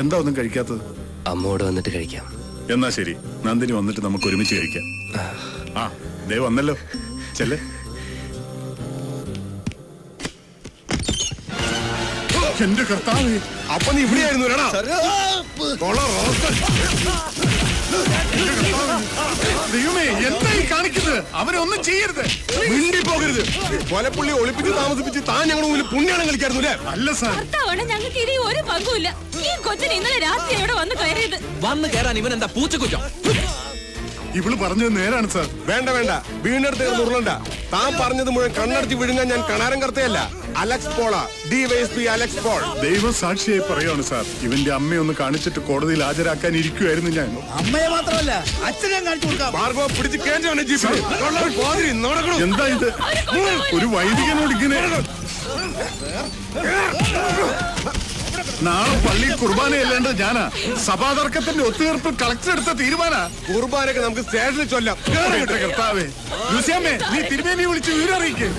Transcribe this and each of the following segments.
എന്താ ഒന്നും കഴിക്കാത്തത്? അമ്മോട് വന്നിട്ട് കഴിക്കാം. എന്നാ ശരി, നന്ദിനി വന്നിട്ട് നമുക്ക് ഒരുമിച്ച് കഴിക്കാം. ആ ദേ വന്നല്ലോ, ചെല്ലേ. എന്റെ കർത്താവേ, അപ്പൊ നീ ഇവിടെയായിരുന്നു. ദൈവമേ, എന്തായി കാണിക്കുന്നത്? അവനെ ഒന്നും ചെയ്യരുത്, മിണ്ടി പോകരുത്. കൊലപ്പുള്ളി ഒളിപ്പിച്ച് താമസിപ്പിച്ച് താൻ ഞങ്ങളുടെ മുന്നിൽ പുണ്യാളം കളിക്കായിരുന്നു അല്ലേ? അല്ല സാർ, ഞങ്ങൾക്ക് ഇതിൽ ഒരു പങ്കുമില്ല. ഈ കൊച്ചിന് ഇന്നലെ രാത്രി എവിടെ വന്ന് കയറിയത്? വന്ന് കയറാൻ ഇവൻ എന്താ പൂച്ചക്കുറ്റം? ഇവള് പറഞ്ഞത് നേരാണ് സാർ. വേണ്ട വേണ്ട, വീണ്ടെടുത്ത് ഉരുളണ്ട. താൻ പറഞ്ഞത് മുഴുവൻ കണ്ണടച്ച് വിഴുങ്ങാൻ ഞാൻ കണാരം കർത്തയല്ല. അലക്സ് പോള, ഡിവൈഎസ്പി അലക്സ് പോൾ. ദൈവം സാക്ഷിയായി പറയാണ് സാർ, ഇവന്റെ അമ്മയെ ഒന്ന് കാണിച്ചിട്ട് കോടതിയിൽ ഹാജരാക്കാൻ ഇരിക്കുവായിരുന്നു ഞാൻ. അമ്മയെ മാത്രമല്ല അച്ഛനെ കാണിച്ചു കൊടുക്കാം. ഭാർഗവ പിടിച്ച് കേന്ദ്രമാണ് ജീപ്പിൽ. എന്താ ഇത്? ഒരു വൈദികനോട് ഇങ്ങനെ? നാളെ പള്ളിയിൽ കുർബാനയല്ലേണ്ടത് ഞാനാ. സഭാതർക്കത്തിന്റെ ഒത്തുതീർപ്പിൽ കളക്ടർ എടുത്ത തീരുമാനാ. കുർബാനൊക്കെ നമുക്ക് സ്റ്റേഷനിൽ ചൊല്ലാം. കർത്താവേ, ലൂസിയമ്മേ, നീ തിരുമേനിയെ വിളിച്ച് വിവരം അറിയിക്കേ.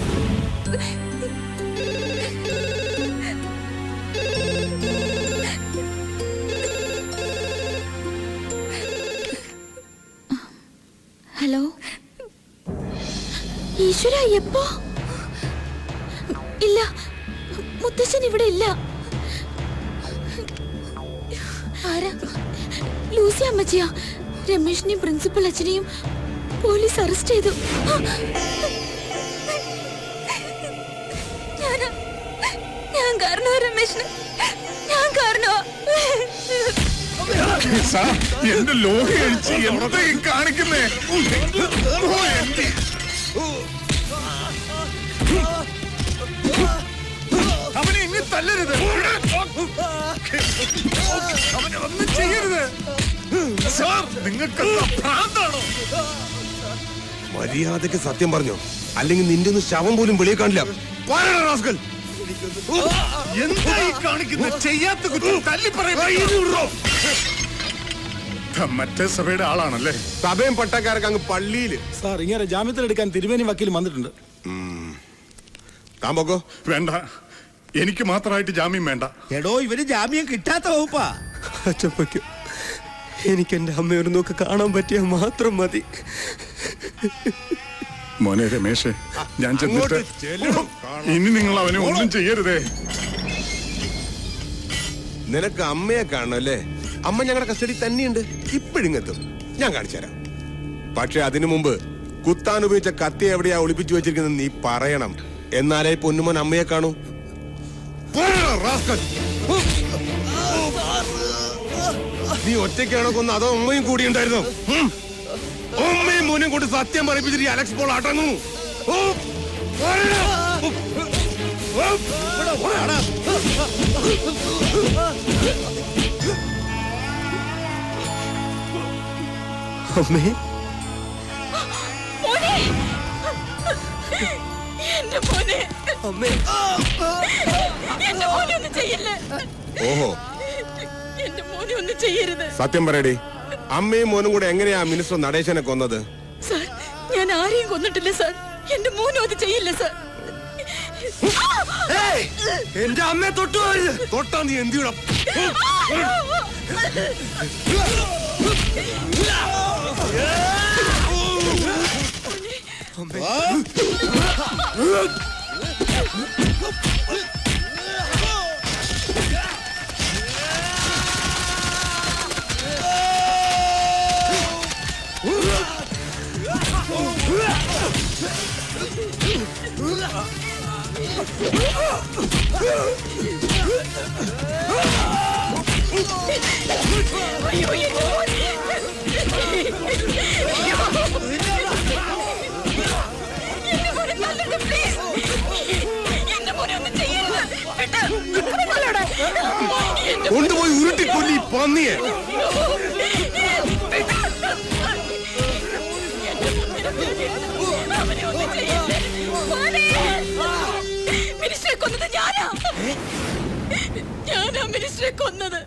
ഹലോ ഈശ്വര, എപ്പോ? ഇല്ല, മുത്തശ്ശൻ ഇവിടെ ഇല്ല. ആരാ? ലൂസി അമ്മച്ചിയാ. രമേഷിനെയും പ്രിൻസിപ്പൽ അച്ഛനെയും പോലീസ് അറസ്റ്റ് ചെയ്തു. ഞാൻ കാരണോ രമേഷിന്? ഞാൻ കാരണോ? എന്റെ ലോഹി അഴിച്ച് എന്താ കാണിക്കുന്നേ? അവനെ ഇനി തല്ലരുത്, അവനെ ഒന്നും ചെയ്യരുത്. സാർ, നിങ്ങൾക്ക് ഭ്രാന്താണോ? മര്യാദക്ക് സത്യം പറഞ്ഞോ, അല്ലെങ്കിൽ നിന്റെ ഒന്ന് ശവം പോലും വെളിയെ കാണില്ല. എന്തായി കാണിക്കുന്നത്? ചെയ്യാത്ത കുറ്റം തല്ലി പറയുന്നു. മറ്റേ സഭയുടെ ആളാണല്ലേ? സഭയും പട്ടക്കാരൊക്കെ അങ്ങ് പള്ളിയില്. സാർ, ഇങ്ങനെ ജാമ്യത്തിലെടുക്കാൻ തിരുമേനി വക്കീൽ വന്നിട്ടുണ്ട്. താൻ പോക്കോ. വേണ്ട, എനിക്ക് മാത്രമായിട്ട് ജാമ്യം വേണ്ട. എടോ, ഇവര് ജാമ്യം കിട്ടാത്ത വകുപ്പാ. അച്ഛപ്പയ്ക്ക് എനിക്ക് എന്റെ അമ്മ ഒരു നോക്ക് കാണാൻ പറ്റിയാൽ മാത്രം മതി. മോനെ രമേശേ, ഞാൻ ചെന്നിട്ട് ഇനി നിങ്ങൾ അവനെ ഒന്നും ചെയ്യരുതേ. നിനക്ക് അമ്മയെ കാണണം അല്ലേ? അമ്മ ഞങ്ങളുടെ കസ്റ്റഡി തന്നെയുണ്ട്. ഇപ്പോഴിങ്ങെത്തും, ഞാൻ കാണിച്ചു തരാം. പക്ഷെ അതിനു മുമ്പ് കുത്താൻ ഉപയോഗിച്ച കത്തി എവിടെയാ ഒളിപ്പിച്ചു വെച്ചിരിക്കുന്നത് നീ പറയണം. എന്നാലേ പൊന്നുമോൻ അമ്മയെ കാണൂ. നീ ഒറ്റയ്ക്കാണോ കൊന്ന്, അതോ അമ്മയും കൂടി ഉണ്ടായിരുന്നു? അമ്മയും മോനും കൊണ്ട് സത്യം പറയിപ്പിച്ചിട്ട് അലക്സ് പോൾ അടങ്ങും. അമ്മേ, എന്റെ മോനെ, അമ്മേ, എന്റെ മോനെ ഒന്നും ചെയ്യല്ലേ. ഓഹോ, എന്റെ മോനെ ഒന്നും ചെയ്യരുത്. സത്യം പറയടി, അമ്മയും മോനും കൂടെ എങ്ങനെയാ മിനിസ്റ്റർ നടേശനെ കൊന്നത്? സാർ, ഞാൻ ആരെയും കൊന്നിട്ടില്ല സാർ. എന്റെ മോനും അത് ചെയ്യില്ല സാർ. എന്റെ അമ്മയെ തൊട്ടു. തൊട്ടാ നീ എന്ത് ചെയ്യണം? കൊണ്ടുപോയി ഉരുട്ടിക്കൊല്ലി പന്നിയെ. മിനിസ്റ്ററെ കൊന്നത് ഞാനാ. ഞാനാ മിനിസ്റ്ററെ കൊന്നത്.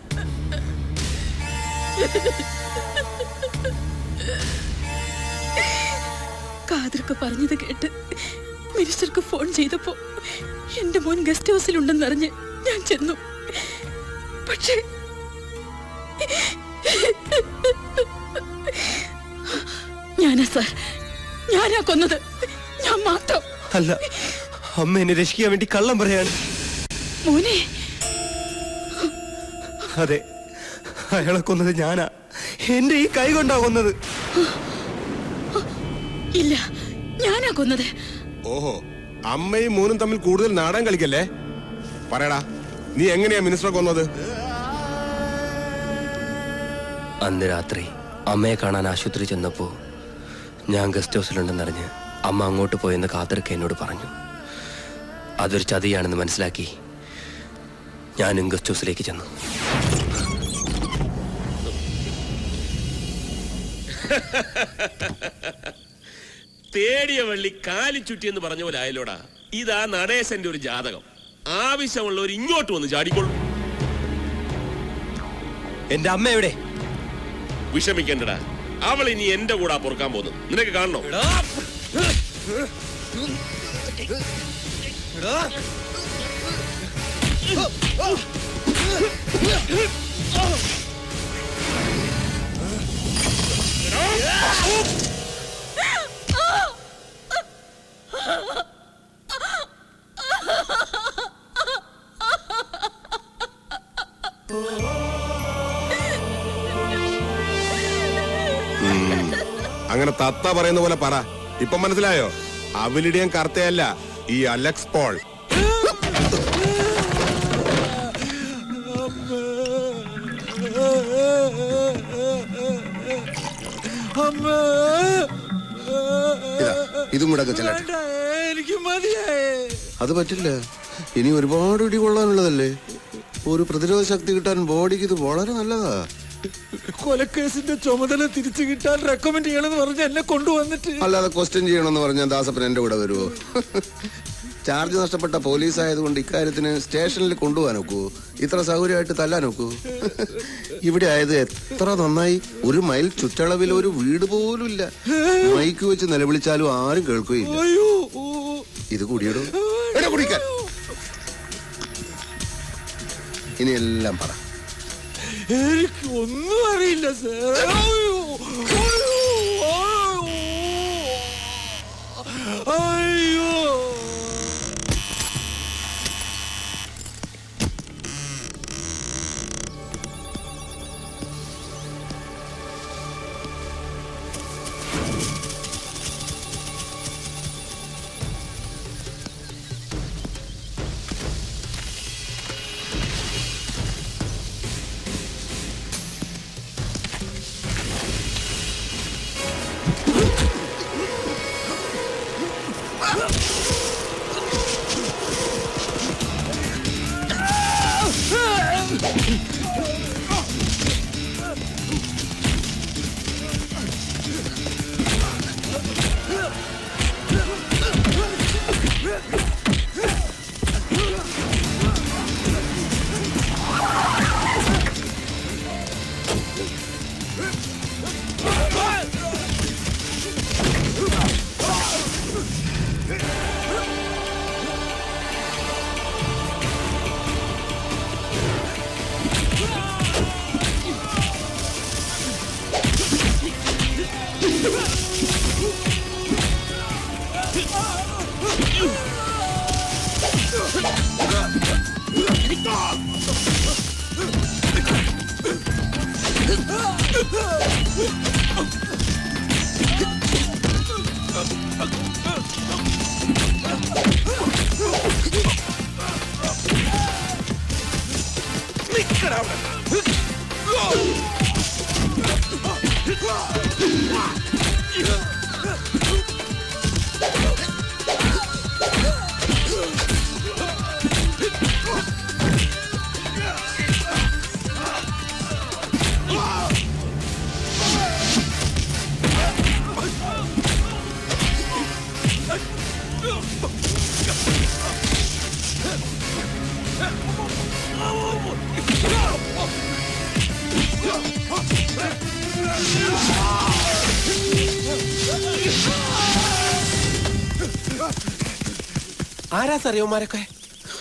കാതർക്ക് പറഞ്ഞത് കേട്ട് മിനിസ്റ്റർക്ക് ഫോൺ ചെയ്തപ്പോ എന്റെ മോൻ ഗസ്റ്റ് ഹൗസിൽ ഉണ്ടെന്നറിഞ്ഞ് ഞാൻ ചെന്നു. പക്ഷേ ഞാനാ സാർ, ഞാനാ കൊന്നത്. ഞാൻ മാത്രം. അല്ല, അമ്മ എന്നെ രക്ഷിക്കാൻ വേണ്ടി കള്ളം പറയാണ്. മോനെ, അതെ, അയാളെ കൊന്നത് ഞാനാ. എന്റെ ഈ കൈ കൊണ്ടാ കൊന്നത്. ഇല്ല, ഞാനാ കൊന്നത്. ഓഹോ, അമ്മയും മോനും തമ്മിൽ കൂടുതൽ നാടകം കളിക്കല്ലേ? പറയടാ, നീ എങ്ങനെയാ മിനിസ്റ്ററെ കൊന്നത്? അന്ന് രാത്രി അമ്മയെ കാണാൻ ആശുപത്രി ചെന്നപ്പോ ഞാൻ ഗസ്റ്റ് ഹൗസിലുണ്ടെന്നറിഞ്ഞ് അമ്മ അങ്ങോട്ട് പോയെന്ന് കാത്തിരിക്ക എന്നോട് പറഞ്ഞു. അതൊരു ചതിയാണെന്ന് മനസ്സിലാക്കി ഞാനും ഗസ്റ്റ് ഹൗസിലേക്ക് ചെന്നു. തേടിയ വള്ളി കാലി ചുറ്റി എന്ന് പറഞ്ഞ പോലെ ആയല്ലോടാ. ഇതാ നടേശന്റെ ഒരു ജാതകം. ആവശ്യമുള്ളവർ ഇങ്ങോട്ട് വന്ന് ചാടിക്കൊള്ളു. എന്റെ അമ്മ എവിടെ? വിഷമിക്കണ്ടടാ, അവൾ ഇനി എന്റെ കൂടെ പൊറുക്കാൻ പോകുന്നു. നിനക്ക് കാണണോ? അങ്ങനെ തത്ത പറയുന്ന പോലെ പറ. ഇപ്പൊ മനസ്സിലായോ? അവലിടിയൻ കർത്തയല്ല, ഈ അലക്സ് പോൾ. ഇതും കൂടെ ചെല്ലട്ടെ. എനിക്ക് മതിയായേ. അത് പറ്റില്ല, ഇനി ഒരുപാട് ഇടി കൊള്ളാനുള്ളതല്ലേ. ഒരു പ്രതിരോധ ശക്തി കിട്ടാൻ ബോഡിക്ക് ഇത് വളരെ നല്ലതാ. കൊലക്കേസിന്റെ ചുമതല തിരിച്ചു കിട്ടാൻ റെക്കമെൻഡ് ചെയ്യണമെന്ന് പറഞ്ഞ് എന്നെ കൊണ്ടുവന്നിട്ട്. അല്ലാതെ ക്വസ്റ്റ്യൻ ചെയ്യണമെന്ന് പറഞ്ഞാൽ ദാസപ്പൻ എന്റെ കൂടെ വരുമോ? ചാർജ് നഷ്ടപ്പെട്ട പോലീസ് ആയതുകൊണ്ട് ഇക്കാര്യത്തിന് സ്റ്റേഷനിൽ കൊണ്ടുപോകാൻ നോക്കൂ. ഇത്ര സൗകര്യമായിട്ട് തല്ലാൻ നോക്കൂ. ഇവിടെ ആയത് എത്ര നന്നായി. 1 മൈൽ ചുറ്റളവിൽ ഒരു വീട് പോലും ഇല്ല. മൈക്ക് വെച്ച് നിലവിളിച്ചാലും ആരും കേൾക്കുകയില്ല. ഇത് കുടിയിടും. കുടിക്കാൻ ഇനി എല്ലാം പറ. എനിക്ക് ഒന്നും അറിയില്ല സാർ. അയ്യോ,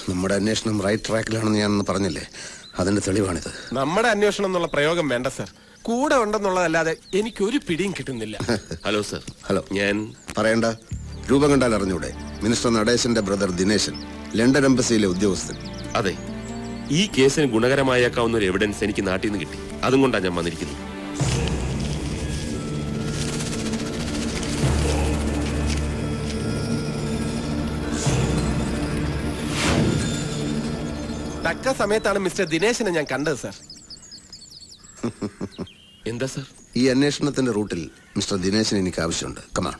നമ്മുടെ അന്വേഷണം റൈറ്റ് ട്രാക്കിലാണെന്ന് ഞാനൊന്ന് പറഞ്ഞില്ലേ? അതിന്റെ തെളിവാണിത്. നമ്മുടെ അന്വേഷണം എന്നുള്ള പ്രയോഗം വേണ്ട സർ. കൂടെ ഉണ്ടെന്നുള്ളതല്ലാതെ എനിക്കൊരു പിടിയും കിട്ടുന്നില്ല. Hello sir. ഹലോ. ഞാൻ പറയണ്ട, രൂപം കണ്ടാൽ അറിഞ്ഞൂടെ? മിനിസ്റ്റർ നടേശന്റെ ബ്രദർ ദിനേശൻ, ലണ്ടൻ എംബസിയിലെ ഉദ്യോഗസ്ഥൻ. അതെ, ഈ കേസിന് ഗുണകരമായേക്കാവുന്ന ഒരു എവിഡൻസ് എനിക്ക് നാട്ടിൽ നിന്ന് കിട്ടി. അതും കൊണ്ടാണ് ഞാൻ വന്നിരിക്കുന്നത്. തക്ക സമയത്താണ് മിസ്റ്റർ ദിനേശനെ ഞാൻ കണ്ടത് സർ. എന്താ സർ? ഈ അന്വേഷണത്തിന്റെ റൂട്ടിൽ മിസ്റ്റർ ദിനേശൻ എനിക്ക് ആവശ്യമുണ്ട്. കമാ.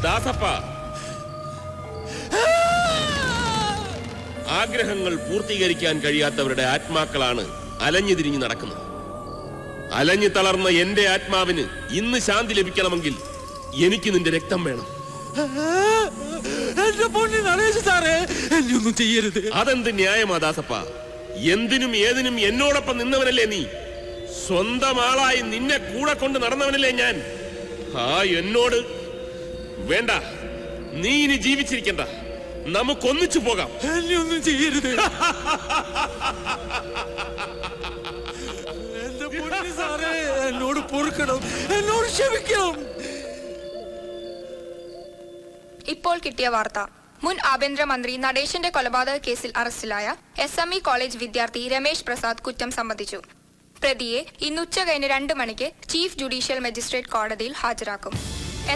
ദാസപ്പ, ആഗ്രഹങ്ങൾ പൂർത്തീകരിക്കാൻ കഴിയാത്തവരുടെ ആത്മാക്കളാണ് അലഞ്ഞു തിരിഞ്ഞു നടക്കുന്നത്. അലഞ്ഞു തളർന്ന എന്റെ ആത്മാവിന് ഇന്ന് ശാന്തി ലഭിക്കണമെങ്കിൽ എനിക്ക് നിന്റെ രക്തം വേണം. ചെയ്യരുത്. അതെന്ത് ന്യായമാ ദാസപ്പ? എന്തിനും ഏതിനും എന്നോടൊപ്പം നിന്നവനല്ലേ നീ? സ്വന്തം ആളായി നിന്നെ കൂടെ കൊണ്ട് നടന്നവനല്ലേ ഞാൻ? എന്നോട് വേണ്ട, നീ ഇനി ജീവിച്ചിരിക്കണ്ട, നമുക്കൊന്നിച്ചു പോകാം. ഒന്നും ചെയ്യരുത്. എന്റെ പൊന്നു സാറേ, എന്നോട് പൊറുക്കണം, എന്നോട് ക്ഷമിക്കണം. ഇപ്പോൾ കിട്ടിയ വാർത്ത. മുൻ ആഭ്യന്തരമന്ത്രി നടേശന്റെ കൊലപാതക കേസിൽ അറസ്റ്റിലായ SME കോളേജ് വിദ്യാർത്ഥി രമേശ് പ്രസാദ് കുറ്റം സമ്മതിച്ചു. പ്രതിയെ ഇന്ന് ഉച്ച കഴിഞ്ഞ് 2 മണിക്ക് ചീഫ് ജുഡീഷ്യൽ മജിസ്ട്രേറ്റ് കോടതിയിൽ ഹാജരാക്കും.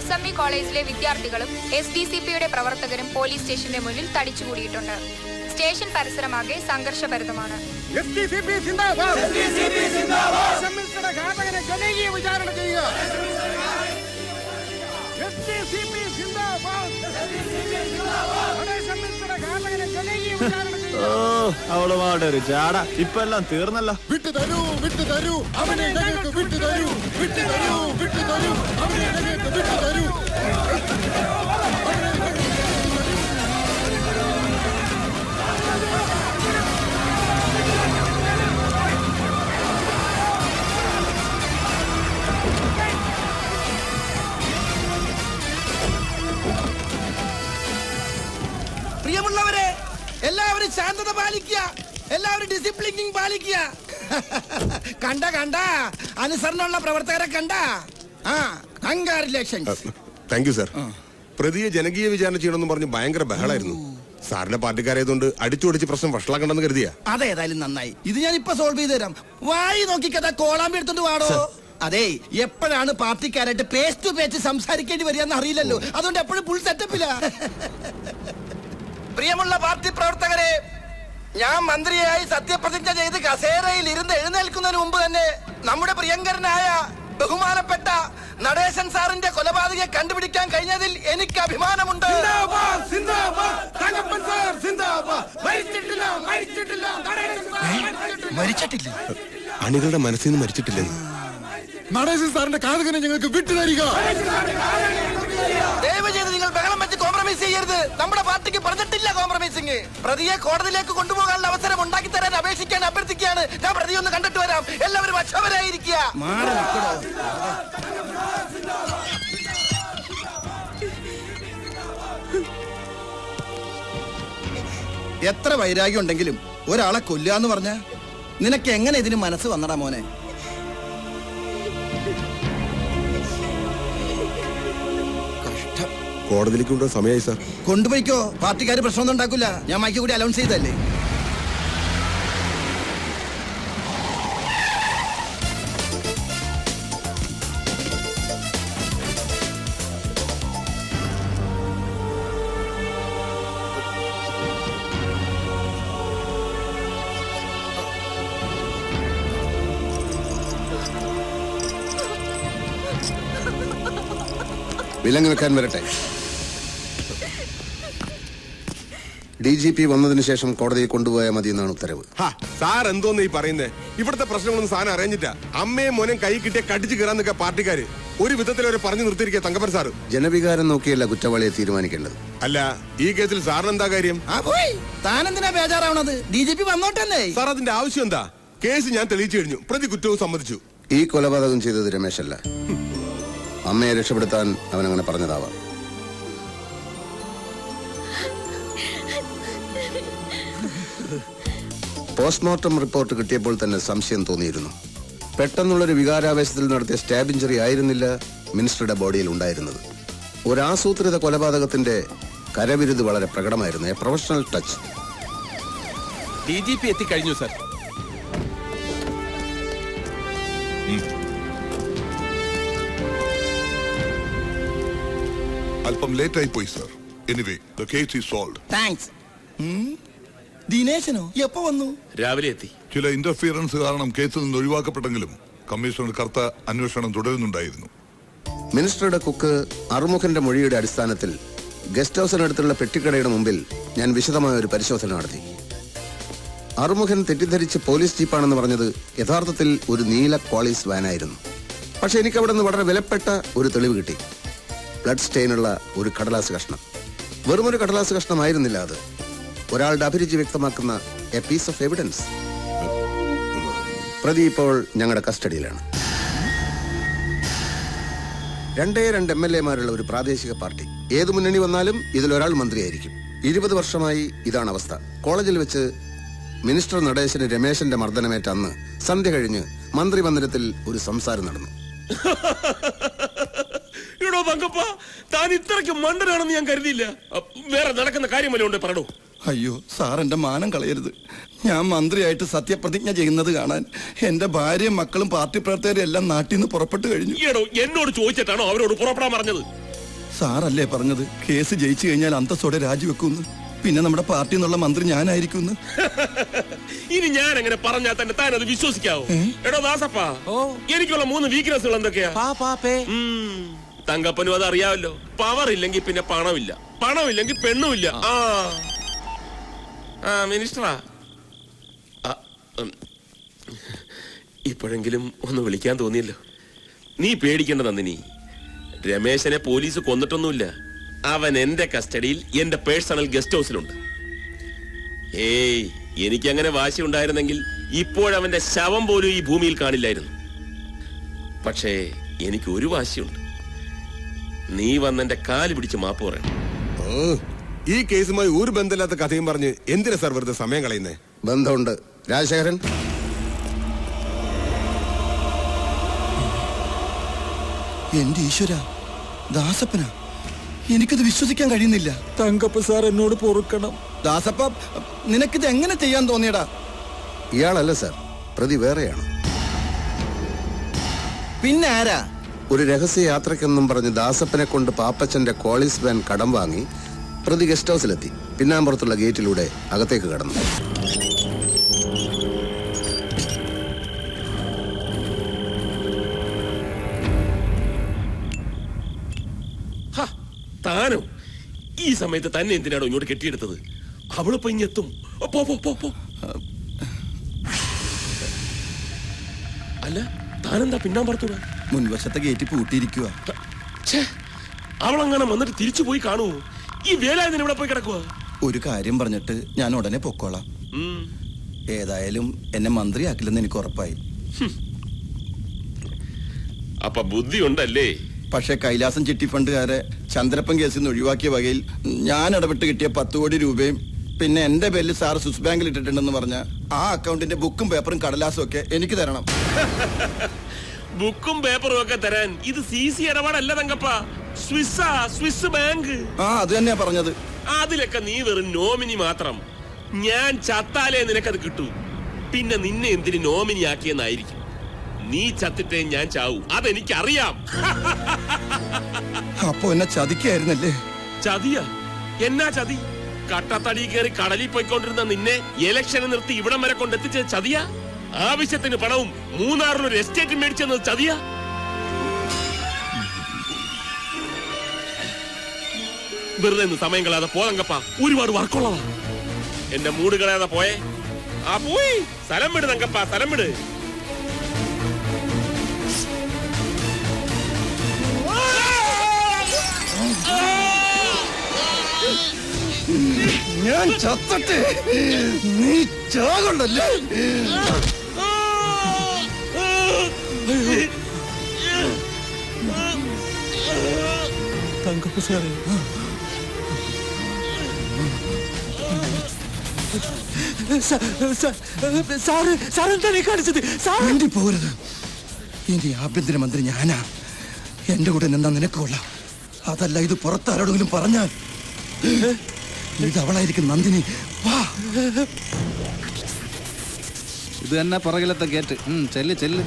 SME കോളേജിലെ വിദ്യാർത്ഥികളും SDCPയുടെ പ്രവർത്തകരും പോലീസ് സ്റ്റേഷന്റെ മുന്നിൽ തടിച്ചുകൂടിയിട്ടുണ്ട്. സ്റ്റേഷൻ പരിസരമാകെ സംഘർഷഭരിതമാണ്. അവളുമാരുടെ ഒരു ചാട ഇപ്പൊ എല്ലാം തീർന്നല്ലോ. വിട്ടു തരൂ, വിട്ടു തരൂ, അവനെ ഞങ്ങൾക്ക് വിട്ടു തരൂ, വിട്ടു തരൂ, വിട്ടു തരൂ, അവനെ ഞങ്ങൾക്ക് വിട്ടു തരൂ. പ്രിയമുള്ളവരെ, എല്ലാവരും ശാന്തത പാലിക്കുക, എല്ലാവരും ഡിസിപ്ലിനിങ് പാലിക്കുക. കണ്ട അനുസരണമുള്ള പ്രവർത്തകരെ കണ്ട. കൺഗ്രാറ്റുലേഷൻസ്. Thank you sir. പ്രതിയെ ജനകീയ വിചാരണ ചെയ്യണമെന്ന് പറഞ്ഞ് ഭയങ്കര ബഹളായിരുന്നു. സാറിന്റെ പാർട്ടിക്കാരായതുകൊണ്ട് അടിച്ചോടിച്ച് പ്രശ്നം വഷളാക്കണ്ടെന്ന് കരുതിയാ. അതേതായാലും നന്നായി. ഇത് ഞാൻ ഇപ്പൊ സോൾവ് ചെയ്ത് തരാം. വായി നോക്കിക്കഥ കോളാമ്പി എടുത്തോണ്ട് വാടോ. അതെ, എപ്പോഴാണ് പാർട്ടിക്കാരായിട്ട് പേസ് ടു പേസ് സംസാരിക്കേണ്ടി വരികയെന്ന് അറിയില്ലല്ലോ. അതുകൊണ്ട് എപ്പോഴും ഫുൾ സെറ്റപ്പില്ല. പ്രിയമുള്ള പാർട്ടി പ്രവർത്തകരെ, ഞാൻ മന്ത്രിയായി സത്യപ്രതിജ്ഞ ചെയ്ത് കസേരയിൽ ഇരുന്ന് എഴുന്നേൽക്കുന്നതിന് മുമ്പ് തന്നെ നമ്മുടെ പ്രിയങ്കരനായ ബഹുമാനപ്പെട്ട നടേശൻ സാറിന്റെ കൊലപാതകയെ കണ്ടുപിടിക്കാൻ കഴിഞ്ഞതിൽ എനിക്ക് അഭിമാനമുണ്ട്. മരിച്ചിട്ടില്ല. അണികളുടെ മനസ്സിൽ നിന്ന് മരിച്ചിട്ടില്ലെന്ന്. നടേശൻ സാറിന്റെ കാതകനെ ഞങ്ങൾക്ക് വിട്ടു തരിക. ദയവ് ചെയ്ത് നിങ്ങൾ ബഹളം വെച്ച് കോംപ്രമൈസ് ചെയ്യരുത്. നമ്മുടെ പാർട്ടിക്ക് പറഞ്ഞിട്ടില്ല കോംപ്രമൈസിങ്. പ്രതിയെ കോടതിയിലേക്ക് കൊണ്ടുപോകാനുള്ള അവസരം ഉണ്ടാക്കി തരാൻ അപേക്ഷിക്കാൻ അഭ്യർത്ഥിക്കുകയാണ്. ഞാൻ പ്രതി ഒന്ന് കണ്ടിട്ട് വരാം. എല്ലാവരും അക്ഷമരായിരിക്കുക. എത്ര വൈരാഗ്യം ഉണ്ടെങ്കിലും ഒരാളെ കൊല്ലാന്ന് പറഞ്ഞ നിനക്ക് എങ്ങനെ ഇതിന് മനസ്സ് വന്നടാ മോനെ? കോടതിയിലേക്ക് കൊണ്ടുപോകാൻ സമയമായി സാർ. കൊണ്ടുപോയിക്കോ, പാർട്ടിക്കാര് പ്രശ്നമൊന്നും ഉണ്ടാക്കില്ല. ഞാൻ മൈക്ക് കൂടി അലൗൺസ് ചെയ്തല്ലേ. വിലങ്ങ് വെക്കാൻ വരട്ടെ. DGP വന്നതിന് ശേഷം കോടതിയിൽ കൊണ്ടുപോയാൽ മതി എന്നാണ് ഉത്തരവ്. സാർ എന്തോന്ന് ഈ പറയുന്നേ? ഇവിടുത്തെ പ്രശ്നങ്ങളൊന്നും സാധനം അറിഞ്ഞില്ല. അമ്മയും മോനും കൈ കിട്ടിയ കടിച്ചു കയറാന്നൊക്കെ പാർട്ടിക്കാര് ഒരു വിധത്തിൽ അവരെ പറഞ്ഞു നിർത്തിയിരിക്കുക തങ്കപ്പൻ സാറ്. ജനവികാരം നോക്കിയല്ല കുറ്റവാളിയെ തീരുമാനിക്കേണ്ടത്. അല്ല, ഈ കേസിൽ സാറിന് എന്താ കാര്യം? താനെന്തിനാ ബേജാറാവണത്? DGP വന്നോട്ടല്ലേ. സാർ അതിന്റെ ആവശ്യം എന്താ? കേസ് ഞാൻ തെളിയിച്ചു കഴിഞ്ഞു. പ്രതി കുറ്റവും സമ്മതിച്ചു. ഈ കൊലപാതകം ചെയ്തത് രമേശല്ല. അമ്മയെ രക്ഷപ്പെടുത്താൻ അവനങ്ങനെ പറഞ്ഞതാവാം. പോസ്റ്റ്മോർട്ടം റിപ്പോർട്ട് കിട്ടിയപ്പോൾ തന്നെ സംശയം തോന്നിയിരുന്നു. പെട്ടെന്നുള്ളൊരു വികാരാവേശത്തിൽ നടത്തിയ സ്റ്റാബ് ഇഞ്ചറി ആയിരുന്നില്ല മിനിസ്റ്ററുടെ ബോഡിയിൽ ഉണ്ടായിരുന്നത്. ഒരാസൂത്രിത കൊലപാതകത്തിന്റെ കരവിരുത് വളരെ പ്രകടമായിരുന്നു. A professional touch. DGP എത്തിക്കഴിഞ്ഞു സർ. അല്പം ലേറ്റ് ആയി പോയി sir. Anyway the case is solved. Thanks. ദിനേശനോ എപ്പോ വന്നു? രാവിലെ എത്തി. ചില ഇന്റർഫിയറൻസ് കാരണം കേസിൽ നിന്ന് ഒഴിവാക്കപ്പെട്ടെങ്കിലും കമ്മീഷണർ കർത്ത അന്വേഷണം തുടരുന്നുണ്ടായിരുന്നു. മിനിസ്റ്ററുടെ കുക്ക് അറുമുഖന്റെ മൊഴിയുടെ അടിസ്ഥാനത്തിൽ ഗസ്റ്റ് ഹൌസിനടുത്തുള്ള പെട്ടിക്കടയുടെ മുമ്പിൽ ഞാൻ വിശദമായ ഒരു പരിശോധന നടത്തി. അറുമുഖൻ തെറ്റിദ്ധരിച്ച് പോലീസ് ജീപ്പാണെന്ന് പറഞ്ഞത് യഥാർത്ഥത്തിൽ ഒരു നീല ക്വാളിസ് വാനായിരുന്നു. പക്ഷെ എനിക്ക് അവിടെ നിന്ന് വളരെ വിലപ്പെട്ട ഒരു തെളിവ് കിട്ടി. ബ്ലഡ് സ്റ്റെയിനുള്ള ഒരു കടലാസ് കഷ്ണം. വെറുമൊരു കടലാസ് കഷ്ണമായിരുന്നില്ല അത്. ഒരാളുടെ അഭിരുചി വ്യക്തമാക്കുന്ന എ പീസ് ഓഫ് എവിഡൻസ്. പ്രതി ഇപ്പോൾ ഞങ്ങളുടെ കസ്റ്റഡിയിലാണ്. 2 MLA-മാരുള്ള ഒരു പ്രാദേശിക പാർട്ടി. ഏത് മുന്നണി വന്നാലും ഇതിലൊരാൾ മന്ത്രിയായിരിക്കും. 20 വർഷമായി ഇതാണ് അവസ്ഥ. കോളേജിൽ വെച്ച് മിനിസ്റ്റർ നടേശന് രമേശന്റെ മർദ്ദനമേറ്റ അന്ന് സന്ധ്യ കഴിഞ്ഞ് മന്ത്രി മന്ദിരത്തിൽ ഒരു സംസാരം നടന്നു. താൻ ഇത്രയ്ക്ക് മണ്ടനാണെന്ന് ഞാൻ കരുതിയില്ല. വേറെ നടക്കുന്ന കാര്യമല്ലോ ഉണ്ട്, പറഞ്ഞോ. അയ്യോ സാർ, എന്റെ മാനം കളയരുത്. ഞാൻ മന്ത്രിയായിട്ട് സത്യപ്രതിജ്ഞ ചെയ്യുന്നത് കാണാൻ എന്റെ ഭാര്യയും മക്കളും പാർട്ടി പ്രവർത്തകരും എല്ലാം നാട്ടിൽ നിന്ന് പുറപ്പെട്ടു കഴിഞ്ഞു. എന്നോട് ചോദിച്ചിട്ടാണോ അവരോട് പുറപ്പെടാൻ പറഞ്ഞത്? സാറല്ലേ പറഞ്ഞത് കേസ് ജയിച്ചു കഴിഞ്ഞാൽ അന്തസ്സോടെ രാജിവെക്കുന്നു. പിന്നെ നമ്മുടെ പാർട്ടി എന്നുള്ള മന്ത്രി ഞാനായിരിക്കുന്നു. ഇനി ഞാൻ അങ്ങനെ പറഞ്ഞാൽ തന്നെ താൻ അത് വിശ്വസിക്കാവോ? എടോ ദാസപ്പാ, എനിക്കുള്ള 3 വീക്ക്നെസ്സുകൾ എന്തൊക്കെയാ? തങ്കപ്പനും അത് അറിയാമല്ലോ. പവർ ഇല്ലെങ്കിൽ പിന്നെ പണമില്ല, പണമില്ലെങ്കിൽ പെണ്ണുമില്ല. മിനിസ്റ്ററാ, ഇപ്പോഴെങ്കിലും ഒന്ന് വിളിക്കാൻ തോന്നിയല്ലോ. നീ പേടിക്കേണ്ട നന്ദിനി. രമേശനെ പോലീസ് കൊന്നിട്ടൊന്നുമില്ല. അവൻ എന്റെ കസ്റ്റഡിയിൽ എന്റെ പേഴ്സണൽ ഗസ്റ്റ് ഹൗസിലുണ്ട്. എനിക്കങ്ങനെ വാശി ഉണ്ടായിരുന്നെങ്കിൽ ഇപ്പോഴവന്റെ ശവം പോലും ഈ ഭൂമിയിൽ കാണില്ലായിരുന്നു. പക്ഷേ എനിക്ക് ഒരു വാശിയുണ്ട്. നീ വന്നെന്റെ കാല് പിടിച്ച് മാപ്പ് പറയണം. ഈ കേസുമായി ഒരു ബന്ധമില്ലാത്ത കഥയും പറഞ്ഞ് എന്തിനാ സാർ വെറുതെ സമയം കളയുന്നേ? ബന്ധമുണ്ട്. രാജശേഖരൻ, എന്റെ ഈശ്വര, ദാസപ്പന, എനിക്കത് വിശ്വസിക്കാൻ കഴിയുന്നില്ല. തങ്കപ്പ സാർ എന്നോട് പൊറുക്കണം. ദാസപ്പ, നിനക്കിത് എങ്ങനെ ചെയ്യാൻ തോന്നിയടാ? ഇയാളല്ല സാർ, പ്രതി വേറെയാണ്. പിന്നെ ആരാ? ഒരു രഹസ്യ യാത്രക്കെന്നും പറഞ്ഞ് ദാസപ്പനെ കൊണ്ട് പാപ്പച്ചന്റെ കോളിസ് വാൻ കടം വാങ്ങി പ്രതി ഗസ്റ്റ് ഹൗസിലെത്തി. പിന്നാമ്പുറത്തുള്ള ഗേറ്റിലൂടെ അകത്തേക്ക് കടന്നു. താനോ? ഈ സമയത്ത് തന്നെ എന്തിനാണോ ഇങ്ങോട്ട് കെട്ടിയെടുത്തത്? അവളിപ്പോ ഇങ്ങെത്തും. അല്ല, താനെന്താ പിന്നാമ്പുറത്തൂടെ? മുൻവശത്തെ ഗേറ്റ് പൂട്ടിയിരിക്കുക. അവളങ്ങനെ വന്നിട്ട് തിരിച്ചു പോയി കാണൂ. ഈ വേലായുധൻ ഇവിടെ പോയി കിടക്കുക. ഒരു കാര്യം പറഞ്ഞിട്ട് ഞാൻ ഉടനെ പൊക്കോളാം. ഏതായാലും എന്നെ മന്ത്രിയാക്കില്ലെന്ന് എനിക്ക് ഉറപ്പായി. അപ്പൊ ബുദ്ധി ഉണ്ടല്ലേ? പക്ഷെ കൈലാസം ചിട്ടി ഫണ്ടുകാരെ ചന്ദ്രപ്പൻ കേസിൽ നിന്ന് ഒഴിവാക്കിയ വകയിൽ ഞാൻ ഇടപെട്ട് കിട്ടിയ 10 കോടി രൂപയും പിന്നെ എന്റെ പേരിൽ സാർ സ്വിസ് ബാങ്കിൽ ഇട്ടിട്ടുണ്ടെന്ന് പറഞ്ഞ ആ അക്കൗണ്ടിന്റെ ബുക്കും പേപ്പറും കടലാസും ഒക്കെ എനിക്ക് തരണം. ബുക്കും പേപ്പറും ഒക്കെ തരാൻ ഇത് CC ഇടപാടല്ല തങ്കപ്പ. Swiss bank. അത് തന്നെയാ പറഞ്ഞത്. അതിലൊക്കെ നീ വെറും നോമിനി മാത്രം. ഞാൻ ചത്താലേ നിനക്കത് കിട്ടൂ. പിന്നെ നിന്നെ എന്തിന് നോമിനി ആക്കിയെന്നായിരിക്കും. നീ ചത്തിട്ടേ ഞാൻ ചാവൂ, അതെനിക്കറിയാം. അപ്പൊ എന്നെ ചതിക്കായിരുന്നല്ലേ? ചതിയാ? എന്നാ ചതി? കട്ടത്തടി കയറി കടലിൽ പോയിക്കൊണ്ടിരുന്ന നിന്നെ ഇലക്ഷന് നിർത്തി ഇവിടം വരെ കൊണ്ടെത്തിച്ച ചതിയാ? ആവശ്യത്തിന് പണവും മൂന്നാറിലൊരു എസ്റ്റേറ്റ് മേടിച്ചെന്നത് ചതിയാ? വെറുതെ സമയം കളയാതെ പോതങ്കപ്പ, ഒരുപാട് വർക്കുള്ളതാ. എന്റെ മൂട് കളയാതെ പോയേ. ആ പോയി. സ്ഥലം വിട് തങ്കപ്പ, സ്ഥലം വിട്. ഞാൻ ചത്തട്ടെ, നീ ചാകണ്ടല്ലേ? തങ്കപ്പ സാറേ, സാറെന്താ നീ കാണിച്ചത്? വേണ്ടി പോകരുത്. ഇനി ആഭ്യന്തരമന്ത്രി ഞാനാ. എന്റെ കൂടെ നിന്നാ നിനക്ക് കൊള്ളാം. അതല്ല ഇത് പുറത്താരോടെങ്കിലും പറഞ്ഞാൽ ഇത് അവളായിരിക്കും നന്ദിനി. വാ. ഇത് തന്നെ പുറകിലത്തെ ഗേറ്റ്. ചെല്ല് ചെല്ല്.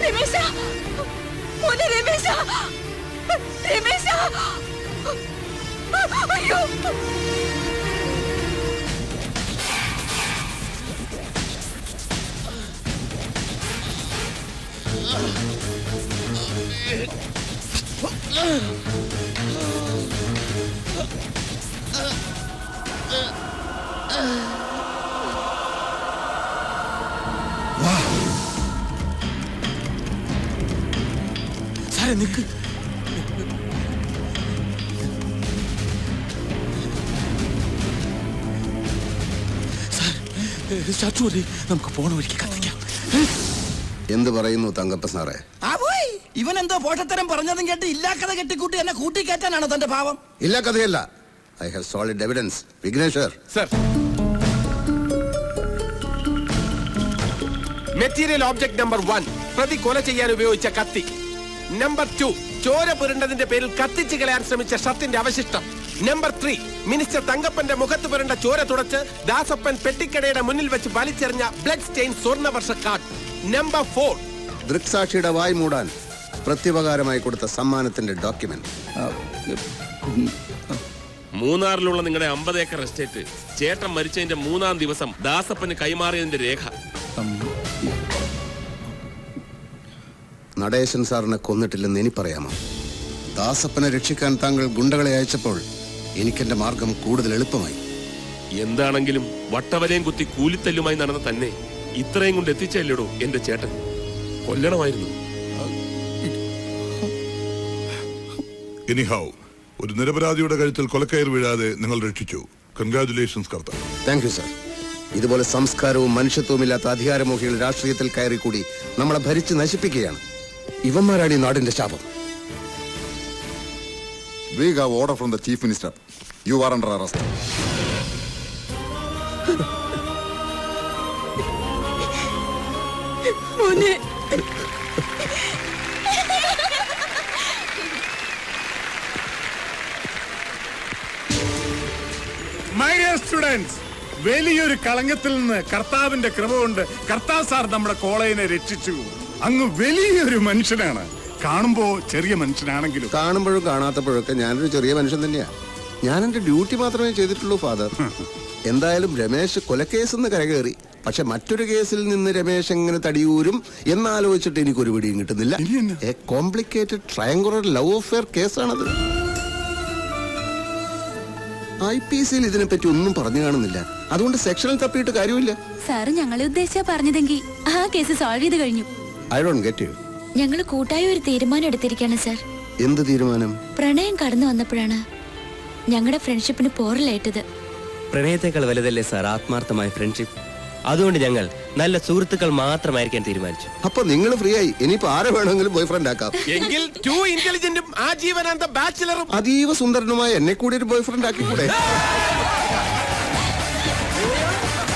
രമേശ, മോനെ രമേശ, രമേശ, അയ്യോ. സാറേ നിക്ക്. സാർ, നമുക്ക് പോണ വഴിക്ക് കത്തിക്കാം. എന്ത് പറയുന്നു തങ്കപ്പ സാറേ? ഇവൻ എന്തോ പോഷത്തരം പറഞ്ഞതും കേട്ട് ഇല്ലാക്കഥ കെട്ടിക്കൂട്ടി എന്നെ കൂട്ടിക്കയറ്റാനാണോ തന്റെ ഭാവം? ഇല്ല, കഥയല്ല. I have solid evidence. Vigneshwar sir, material object number 1 പ്രതി കൊല ചെയ്യാൻ ഉപയോഗിച്ച കത്തി. നമ്പർ 2 ചോര പുരണ്ടതിന്റെ പേരിൽ കത്തിച്ചു കളയാൻ ശ്രമിച്ച ഷർട്ടിന്റെ അവശിഷ്ടം. നമ്പർ 3 മിനിസ്റ്റർ തങ്കപ്പന്റെ മുഖത്ത് പുരണ്ട ചോര തുടച്ച് ദാസപ്പൻ പെട്ടിക്കടയുടെ മുന്നിൽ വെച്ച് വലിച്ചെറിഞ്ഞ blood stain Swarnavarsha card. Number 4 ദൃക്സാക്ഷിയുടെ വായ് മൂടാൻ പ്രത്യുപകാരമായി കൊടുത്ത സമ്മാനത്തിന്റെ ഡോക്യുമെന്റ്. മൂന്നാറിലുള്ള നിങ്ങളുടെ 50 ഏക്കർ എസ്റ്റേറ്റ് ചേട്ടൻ മരിച്ചതിന്റെ 3-ാം ദിവസം ദാസപ്പന് കൈമാറിയതിന്റെ രേഖ. നടേശൻ സാറിനെ കൊന്നിട്ടില്ലെന്ന് എനിക്കറിയാമോ? ദാസപ്പനെ രക്ഷിക്കാൻ താങ്കൾ ഗുണ്ടകളെ അയച്ചപ്പോൾ എനിക്കെന്റെ മാർഗം കൂടുതൽ എളുപ്പമായി. എന്താണെങ്കിലും വട്ടവലയും കുത്തി കൂലിത്തല്ലുമായി നടന്ന തന്നെ ഇത്രയും കൊണ്ട് എത്തിച്ചല്ലേടോ എന്റെ ചേട്ടൻ. കൊല്ലണമായിരുന്നു. എനിഹൗ, ഒരു നിരപരാധിയുടെ കഴുത്തിൽ കൊലക്കയർ വീഴാതെ നിങ്ങൾ രക്ഷിച്ചു. കൺഗ്രാറ്റുലേഷൻസ് കർത്താവ്. Thank you sir. ഇതുപോലെ സംസ്കാരവും മനുഷ്യത്വവുമില്ലാത്ത അധികാരമോഹികൾ രാഷ്ട്രീയത്തിൽ കയറി കൂടി നമ്മളെ ഭരിച്ച് നശിപ്പിക്കുകയാണ്. ഇവന്മാരാണ് ഈ നാടിന്റെ ശാപം. We have order from the Chief Minister. You are under arrest. മോനെ, മൈ ഡിയർ സ്റ്റുഡൻസ്, വലിയൊരു കളങ്കത്തിൽ നിന്ന് കർത്താവിന്റെ കൃപ കൊണ്ട് കർത്താവ് സാർ നമ്മുടെ കോളേജിനെ രക്ഷിച്ചു. അങ്ങ് വലിയൊരു മനുഷ്യനാണ്. കാണുമ്പോ ചെറിയ മനുഷ്യനാണെങ്കിലും കാണുമ്പോഴും കാണാത്തപ്പോഴൊക്കെ ഞാനൊരു ചെറിയ മനുഷ്യൻ തന്നെയാ. ഞാൻ എന്റെ ഡ്യൂട്ടി മാത്രമേ ചെയ്തിട്ടുള്ളൂ ഫാദർ. എന്തായാലും രമേശ് കൊലക്കേസെന്ന് കരകയറി. പക്ഷെ മറ്റൊരു കേസിൽ നിന്ന് രമേശ് എങ്ങനെ തടിയൂരും എന്നാലോചിച്ചിട്ട് എനിക്കൊരു പിടിയും കിട്ടുന്നില്ല. A complicated triangular love affair കേസാണത്. IPCയിൽ ഇതിനെപ്പറ്റി ഒന്നും പറഞ്ഞു കാണുന്നില്ല. അതുകൊണ്ട് സെക്ഷനിൽ തപ്പിയിട്ട് കാര്യമില്ല. സാറ് ഞങ്ങളെ ഉദ്ദേശിച്ചാ പറഞ്ഞതെങ്കിൽ ആ കേസ് സോൾവ് ചെയ്ത് കഴിഞ്ഞു. I don't get you. ഞങ്ങൾ കൂട്ടായി ഒരു തീരുമാനം എടുത്തിരിക്കുകയാണ് സാർ. എന്ത് തീരുമാനം? പ്രണയം കടന്നു വന്നപ്പോഴാണ് ഞങ്ങളുടെ ഫ്രണ്ട്ഷിപ്പിന് പോറലേറ്റത്. പ്രണയത്തെക്കാൾ വലുതല്ലേ സാർ ആത്മാർത്ഥമായ ഫ്രണ്ട്ഷിപ്പ്? അതുകൊണ്ട് ഞങ്ങൾ നല്ല സുഹൃത്തുക്കൾ മാത്രമായിരിക്കാൻ തീരുമാനിച്ചു. അപ്പൊ നിങ്ങൾ ഫ്രീ ആയി. ഇനിയിപ്പോ ആരെ വേണമെങ്കിലും ബോയ് ഫ്രണ്ട് ആക്കാം. എങ്കിൽ 2 ഇന്റലിജന്റും ആജീവനാന്ത ബാച്ചിലറും അതീവ സുന്ദരനുമായ എന്നെ കൂടി ഒരു ബോയ് ഫ്രണ്ട് ആക്കിക്കൂടെ?